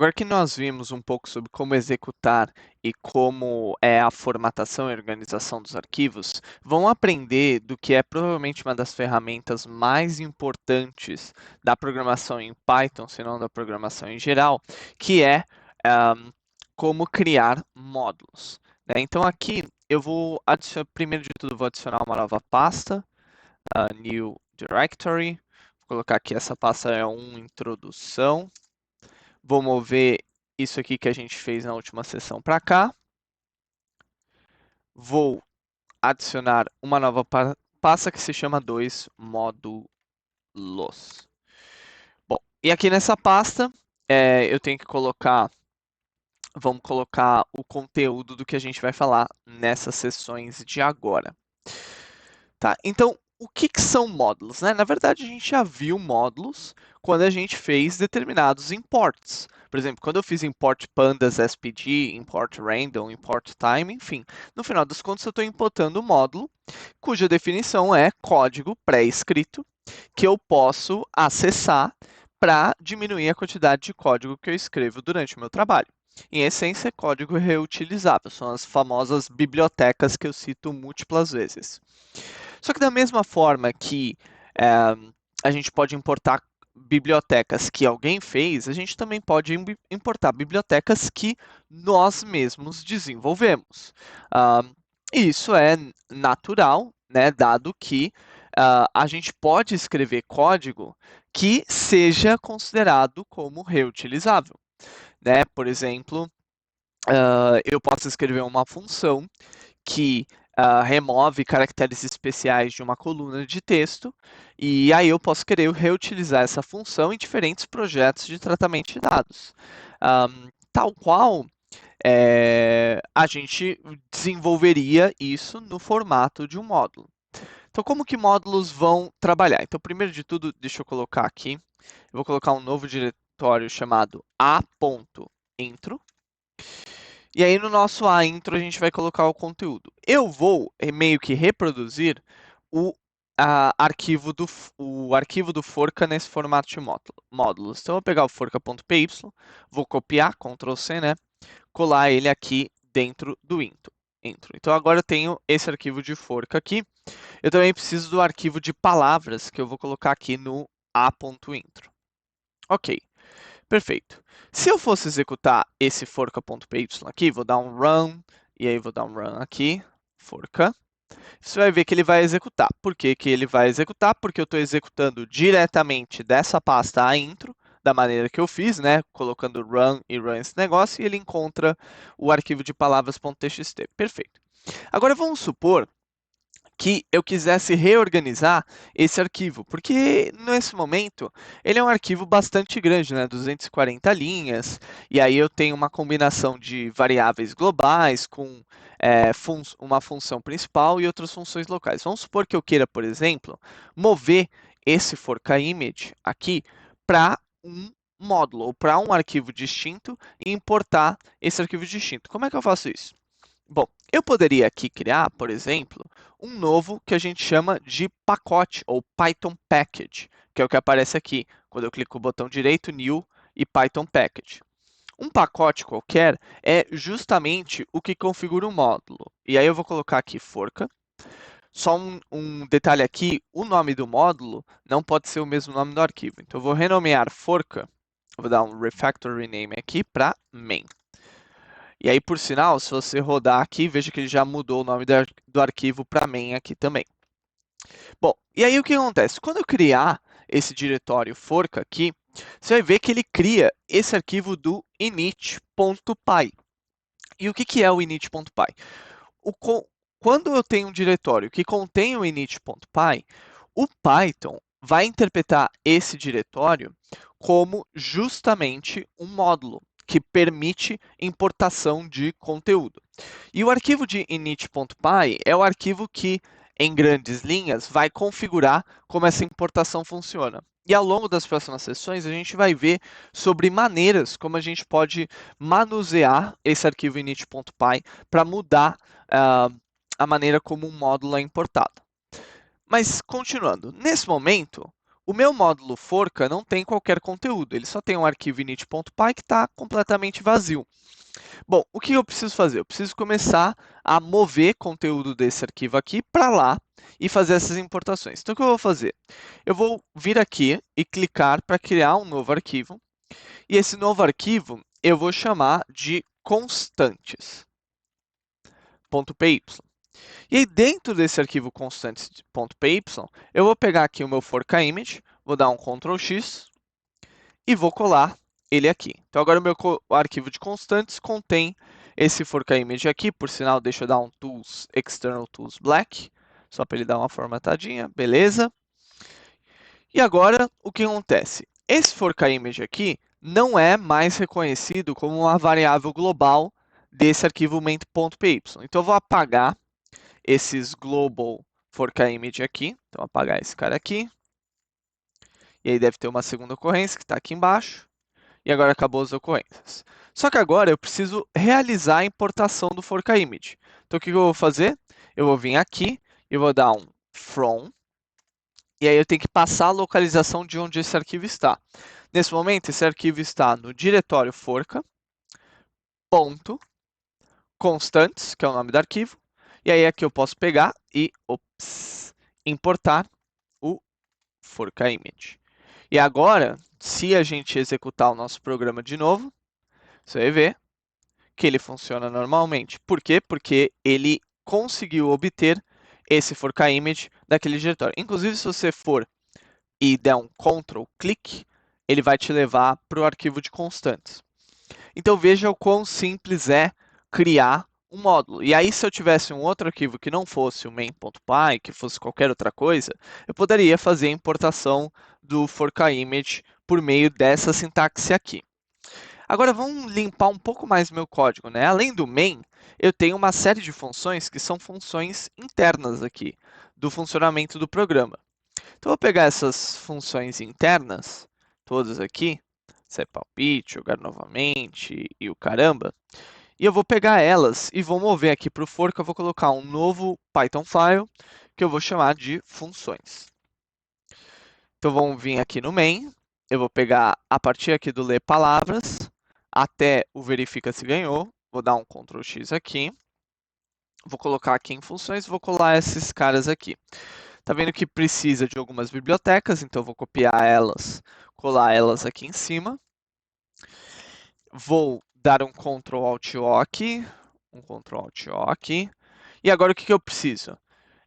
Agora que nós vimos um pouco sobre como executar e como é a formatação e organização dos arquivos, vão aprender do que é provavelmente uma das ferramentas mais importantes da programação em Python, se não da programação em geral, que é como criar módulos, né? Então aqui eu vou adicionar, primeiro de tudo, vou adicionar uma nova pasta, New Directory. Vou colocar aqui essa pasta é introdução. Vou mover isso aqui que a gente fez na última sessão para cá. Vou adicionar uma nova pasta que se chama 2 módulos. Bom, e aqui nessa pasta eu tenho que vamos colocar o conteúdo do que a gente vai falar nessas sessões de agora. Tá, então o que são módulos, né? Na verdade, a gente já viu módulos quando a gente fez determinados imports. Por exemplo, quando eu fiz import pandas spd, import random, import time, enfim. No final das contas, eu estou importando um módulo cuja definição é código pré-escrito que eu posso acessar para diminuir a quantidade de código que eu escrevo durante o meu trabalho. Em essência, é código reutilizável, são as famosas bibliotecas que eu cito múltiplas vezes. Só que da mesma forma que a gente pode importar bibliotecas que alguém fez, a gente também pode importar bibliotecas que nós mesmos desenvolvemos. E isso é natural, né, dado que a gente pode escrever código que seja considerado como reutilizável, né? Por exemplo, eu posso escrever uma função que remove caracteres especiais de uma coluna de texto, e aí eu posso querer reutilizar essa função em diferentes projetos de tratamento de dados. Tal qual a gente desenvolveria isso no formato de um módulo. Então, como que módulos vão trabalhar? Então, primeiro de tudo, deixa eu colocar aqui, eu vou colocar um novo diretório chamado a.intro. E aí no nosso A intro a gente vai colocar o conteúdo. Eu vou meio que reproduzir o, o arquivo do Forca nesse formato de módulos. Então eu vou pegar o forca.py, vou copiar, Ctrl C, né? Colar ele aqui dentro do intro. Então agora eu tenho esse arquivo de Forca aqui. Eu também preciso do arquivo de palavras que eu vou colocar aqui no a.intro. Ok. Perfeito. Se eu fosse executar esse forca.py aqui, vou dar um run, e aí vou dar um run aqui, forca. Você vai ver que ele vai executar. Por que que ele vai executar? Porque eu estou executando diretamente dessa pasta a intro, da maneira que eu fiz, né? Colocando run e run esse negócio, e ele encontra o arquivo de palavras.txt. Perfeito. Agora vamos supor que eu quisesse reorganizar esse arquivo, porque nesse momento ele é um arquivo bastante grande, né? 240 linhas, e aí eu tenho uma combinação de variáveis globais com uma função principal e outras funções locais. Vamos supor que eu queira, por exemplo, mover esse forca.image aqui para um módulo ou para um arquivo distinto e importar esse arquivo distinto. Como é que eu faço isso? Bom, eu poderia aqui criar, por exemplo, um novo que a gente chama de pacote ou Python Package, que é o que aparece aqui quando eu clico o botão direito, New e Python Package. Um pacote qualquer é justamente o que configura um módulo. E aí eu vou colocar aqui Forca. Só um detalhe aqui, o nome do módulo não pode ser o mesmo nome do arquivo. Então eu vou renomear Forca, vou dar um refactor rename aqui para main. E aí, por sinal, se você rodar aqui, veja que ele já mudou o nome do arquivo para main aqui também. Bom, e aí o que acontece? Quando eu criar esse diretório forca aqui, você vai ver que ele cria esse arquivo do init.py. E o que é o init.py? Quando eu tenho um diretório que contém o init.py, o Python vai interpretar esse diretório como justamente um módulo que permite importação de conteúdo. E o arquivo de init.py é o arquivo que, em grandes linhas, vai configurar como essa importação funciona. E ao longo das próximas sessões, a gente vai ver sobre maneiras como a gente pode manusear esse arquivo init.py para mudar a maneira como um módulo é importado. Mas, continuando, nesse momento, O meu módulo forca não tem qualquer conteúdo, ele só tem um arquivo init.py que está completamente vazio. Bom, o que eu preciso fazer? Eu preciso começar a mover conteúdo desse arquivo aqui para lá e fazer essas importações. Então, o que eu vou fazer? Eu vou vir aqui e clicar para criar um novo arquivo. E esse novo arquivo eu vou chamar de constantes.py. E aí, dentro desse arquivo constantes.py, eu vou pegar aqui o meu forkImage, vou dar um Ctrl X e vou colar ele aqui. Então, agora o meu arquivo de constantes contém esse forkImage aqui. Por sinal, deixa eu dar um Tools, External Tools Black, só para ele dar uma formatadinha, beleza? E agora, o que acontece? Esse forkImage aqui não é mais reconhecido como uma variável global desse arquivo main.py. Então, eu vou apagar esses global forkImage aqui. Então, apagar esse cara aqui. E aí deve ter uma segunda ocorrência que está aqui embaixo. E agora acabou as ocorrências. Só que agora eu preciso realizar a importação do forkImage. Então, o que eu vou fazer? Eu vou vir aqui e vou dar um from. E aí eu tenho que passar a localização de onde esse arquivo está. Nesse momento, esse arquivo está no diretório forca, ponto, constantes, que é o nome do arquivo. E aí aqui eu posso pegar e importar o forkImage. E agora, se a gente executar o nosso programa de novo, você vai ver que ele funciona normalmente. Por quê? Porque ele conseguiu obter esse forkImage daquele diretório. Inclusive, se você for e der um Ctrl click, ele vai te levar para o arquivo de constantes. Então veja o quão simples é criar um módulo. E aí, se eu tivesse um outro arquivo que não fosse o main.py, que fosse qualquer outra coisa, eu poderia fazer a importação do forkImage por meio dessa sintaxe aqui. Agora vamos limpar um pouco mais meu código, né? Além do main, eu tenho uma série de funções que são funções internas aqui do funcionamento do programa. Então, eu vou pegar essas funções internas, todas aqui, set palpite, jogar novamente e o caramba, e eu vou pegar elas e vou mover aqui para o fork, eu vou colocar um novo Python file que eu vou chamar de funções. Então, vamos vir aqui no main, eu vou pegar a partir aqui do ler palavras até o verifica se ganhou, vou dar um Ctrl X aqui, vou colocar aqui em funções, vou colar esses caras aqui. Tá vendo que precisa de algumas bibliotecas, então eu vou copiar elas, colar elas aqui em cima. Vou dar um Ctrl Alt O aqui, um Ctrl Alt O aqui. E agora o que eu preciso?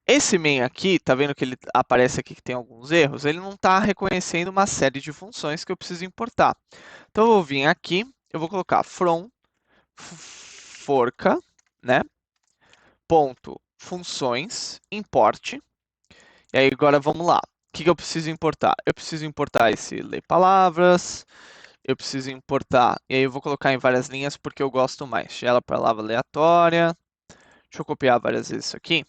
Esse main aqui, tá vendo que ele aparece aqui que tem alguns erros? Ele não está reconhecendo uma série de funções que eu preciso importar. Então eu vou vir aqui, eu vou colocar from forca, né? Ponto funções import. E aí agora vamos lá. O que eu preciso importar? Eu preciso importar esse ler palavras, eu preciso importar, e aí eu vou colocar em várias linhas porque eu gosto mais. Ela palavra aleatória. Deixa eu copiar várias vezes isso aqui.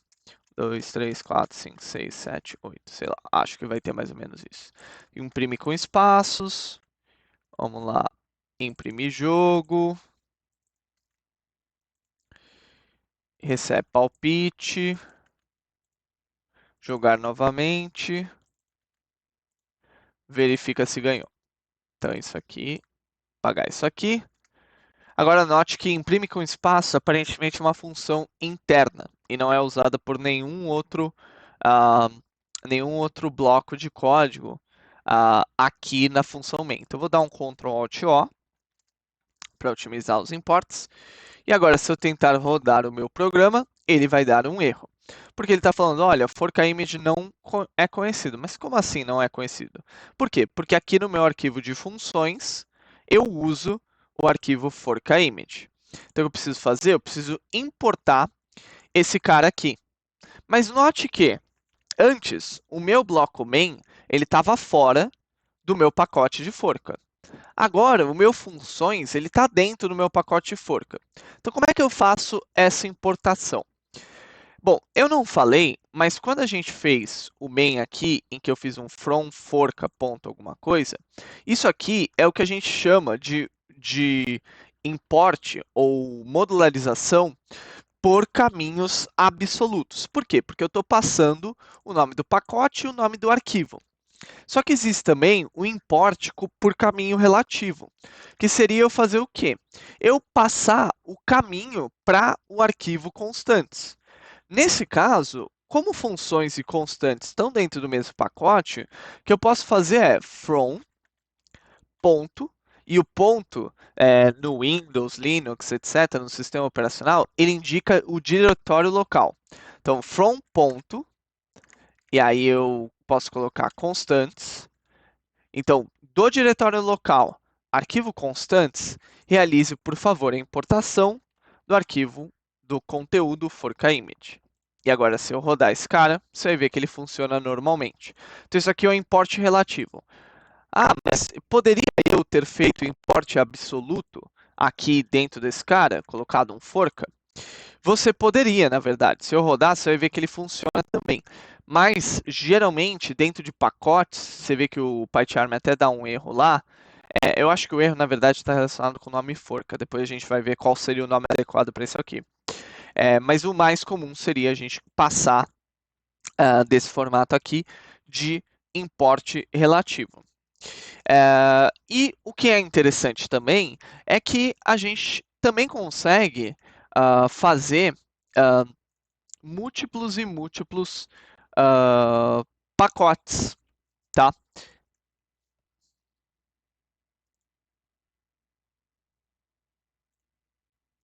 2, 3, 4, 5, 6, 7, 8, sei lá. Acho que vai ter mais ou menos isso. Imprime com espaços. Vamos lá. Imprimir jogo. Recebe palpite. Jogar novamente. Verifica se ganhou. Então, isso aqui. Apagar isso aqui. Agora note que imprime com espaço aparentemente é uma função interna e não é usada por ah, nenhum outro bloco de código aqui na função main. Então eu vou dar um Ctrl Alt O para otimizar os imports. E agora se eu tentar rodar o meu programa, ele vai dar um erro. Porque ele está falando, olha, forkImage não é conhecido. Mas como assim não é conhecido? Por quê? Porque aqui no meu arquivo de funções, eu uso o arquivo forkImage. Então, o que eu preciso fazer? Eu preciso importar esse cara aqui. Mas note que, antes, o meu bloco main ele estava fora do meu pacote de forca. Agora, o meu funções ele está dentro do meu pacote de forca. Então, como é que eu faço essa importação? Bom, eu não falei, mas quando a gente fez o main aqui, em que eu fiz um from forca ponto alguma coisa, isso aqui é o que a gente chama de import ou modularização por caminhos absolutos. Por quê? Porque eu estou passando o nome do pacote e o nome do arquivo. Só que existe também o import por caminho relativo, que seria eu fazer o quê? Eu passar o caminho para o arquivo constantes. Nesse caso, como funções e constantes estão dentro do mesmo pacote, o que eu posso fazer é from ponto, e o ponto no Windows, Linux, etc., no sistema operacional, ele indica o diretório local. Então, from ponto, e aí eu posso colocar constantes. Então, do diretório local, arquivo constantes, realize, por favor, a importação do arquivo do conteúdo forca.image. E agora, se eu rodar esse cara, você vai ver que ele funciona normalmente. Então, isso aqui é o import relativo. Ah, mas poderia eu ter feito o import absoluto aqui dentro desse cara, colocado um forca? Você poderia, na verdade. Se eu rodar, você vai ver que ele funciona também. Mas, geralmente, dentro de pacotes, você vê que o PyCharm até dá um erro lá. Eu acho que o erro, na verdade, está relacionado com o nome forca. Depois a gente vai ver qual seria o nome adequado para isso aqui. Mas o mais comum seria a gente passar desse formato aqui de import relativo. E o que é interessante também é que a gente também consegue fazer ah, múltiplos e múltiplos pacotes, tá?